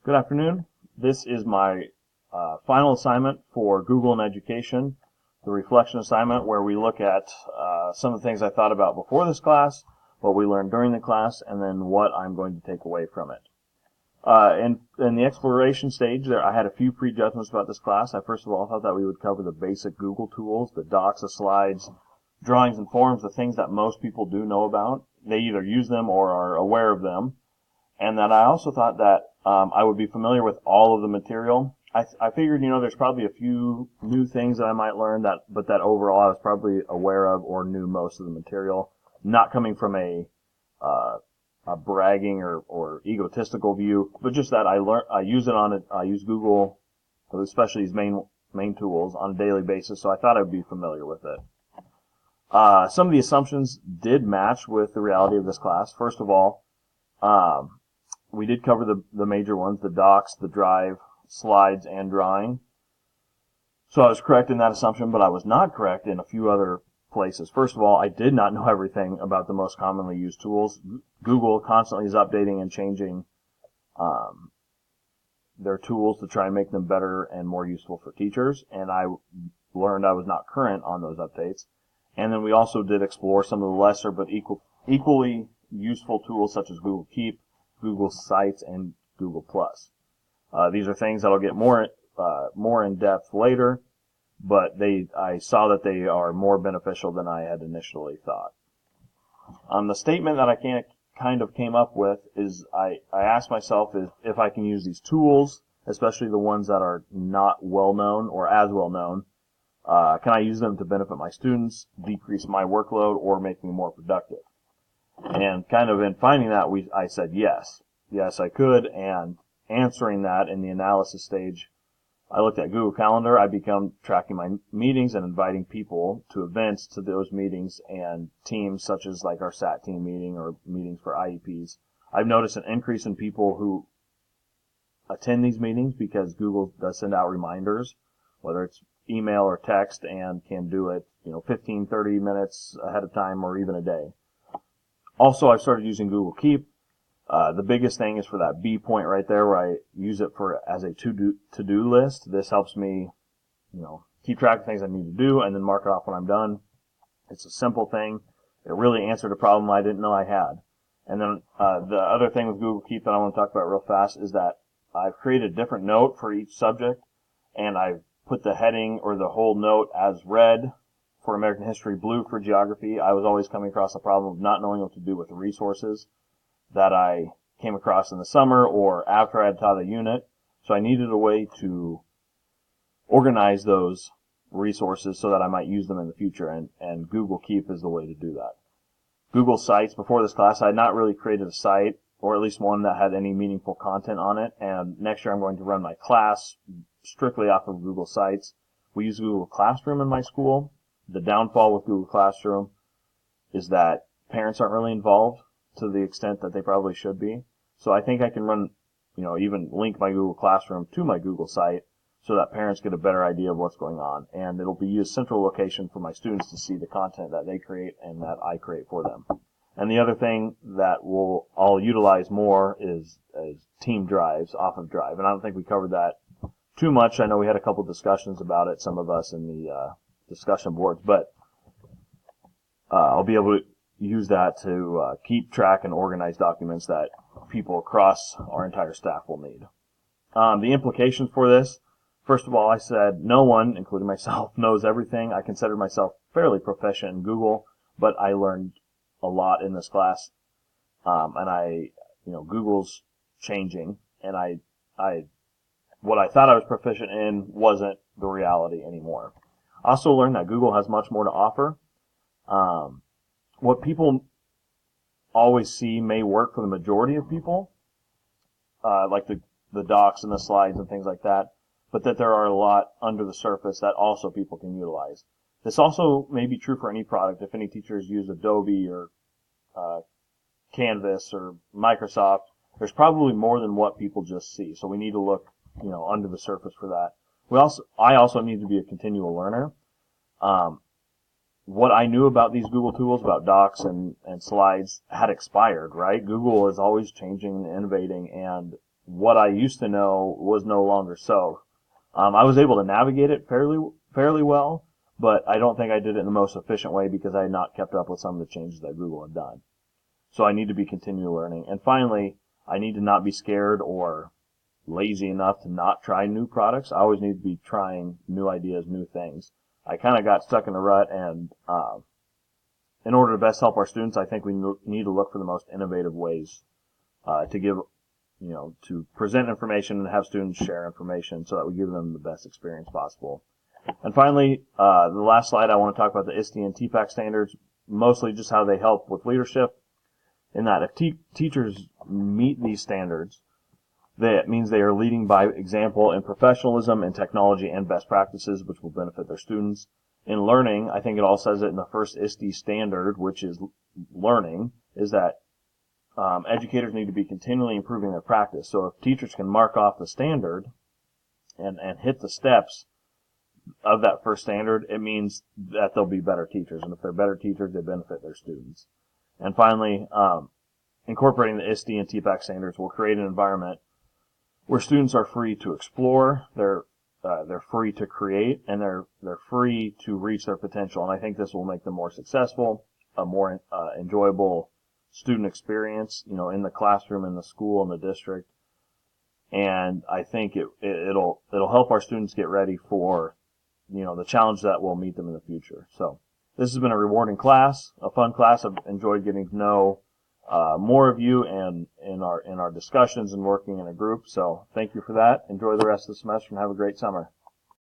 Good afternoon. This is my final assignment for Google in Education, the reflection assignment where we look at some of the things I thought about before this class, what we learned during the class, and then what I'm going to take away from it. In the exploration stage, I had a few prejudgments about this class. I first of all thought that we would cover the basic Google tools, the docs, the slides, drawings and forms, the things that most people do know about. They either use them or are aware of them. And that I also thought that I would be familiar with all of the material. I figured, there's probably a few new things that I might learn, but that overall I was probably aware of or knew most of the material, not coming from a bragging or egotistical view, but just that I use Google, especially these main tools, on a daily basis, so I thought I'd be familiar with it. Some of the assumptions did match with the reality of this class. First of all, we did cover the major ones, the docs, the drive, slides, and drawing. So I was correct in that assumption, but I was not correct in a few other places. First of all, I did not know everything about the most commonly used tools. Google constantly is updating and changing their tools to try and make them better and more useful for teachers, and I learned I was not current on those updates. And then we also did explore some of the lesser but equally useful tools such as Google Keep, Google Sites, and Google+. These are things that I'll get more in depth later, but I saw that they are more beneficial than I had initially thought. The statement that I kind of came up with is I asked myself if I can use these tools, especially the ones that are not well known or as well known, can I use them to benefit my students, decrease my workload, or make me more productive? And kind of in finding that, I said yes. Yes, I could, and answering that in the analysis stage, I looked at Google Calendar. I began tracking my meetings and inviting people to events to those meetings and teams such as like our SAT team meeting or meetings for IEPs. I've noticed an increase in people who attend these meetings because Google does send out reminders, whether it's email or text, and can do it 15, 30 minutes ahead of time or even a day. Also, I've started using Google Keep. The biggest thing is for that B point right there where I use it as a to-do list. This helps me, keep track of things I need to do and then mark it off when I'm done. It's a simple thing. It really answered a problem I didn't know I had. And then the other thing with Google Keep that I want to talk about real fast is that I've created a different note for each subject, and I've put the heading or the whole note as red for American history, blue for geography. I was always coming across the problem of not knowing what to do with the resources that I came across in the summer or after I had taught a unit. So I needed a way to organize those resources so that I might use them in the future, and Google Keep is the way to do that. Google Sites, before this class, I had not really created a site, or at least one that had any meaningful content on it, and next year I'm going to run my class strictly off of Google Sites. We use Google Classroom in my school. The downfall with Google Classroom is that parents aren't really involved to the extent that they probably should be. So I think I can run, even link my Google Classroom to my Google site so that parents get a better idea of what's going on. And it'll be a central location for my students to see the content that they create and that I create for them. And the other thing that I'll utilize more is team drives off of Drive. And I don't think we covered that too much. I know we had a couple discussions about it, some of us in the discussion boards, but I'll be able to use that to keep track and organize documents that people across our entire staff will need. The implications for this, first of all, I said no one, including myself, knows everything. I consider myself fairly proficient in Google, but I learned a lot in this class, and Google's changing, and what I thought I was proficient in wasn't the reality anymore. I also learned that Google has much more to offer. What people always see may work for the majority of people, like the docs and the slides and things like that, but that there are a lot under the surface that also people can utilize. This also may be true for any product. If any teachers use Adobe or Canvas or Microsoft, there's probably more than what people just see. So we need to look, under the surface for that. I also need to be a continual learner. What I knew about these Google tools, about docs and slides, had expired, right? Google is always changing and innovating, and what I used to know was no longer so. I was able to navigate it fairly well, but I don't think I did it in the most efficient way because I had not kept up with some of the changes that Google had done. So I need to be continually learning. And finally, I need to not be scared or lazy enough to not try new products. I always need to be trying new ideas, new things. I kind of got stuck in a rut, and in order to best help our students, I think we need to look for the most innovative ways to give, to present information and have students share information so that we give them the best experience possible. And finally, the last slide, I want to talk about the ISTE and TPAC standards, mostly just how they help with leadership. In that if teachers meet these standards, that means they are leading by example in professionalism, in technology, and best practices, which will benefit their students. In learning, I think it all says it in the first ISTE standard, which is learning, is that educators need to be continually improving their practice. So if teachers can mark off the standard and hit the steps of that first standard, it means that they'll be better teachers. And if they're better teachers, they benefit their students. And finally, incorporating the ISTE and TPAC standards will create an environment where students are free to explore, they're free to create, and they're free to reach their potential. And I think this will make them more successful, a more enjoyable student experience, in the classroom, in the school, in the district. And I think it'll help our students get ready for, the challenge that will meet them in the future. So this has been a rewarding class, a fun class. I've enjoyed getting to know more of you and in our discussions and working in a group. So thank you for that. Enjoy the rest of the semester and have a great summer.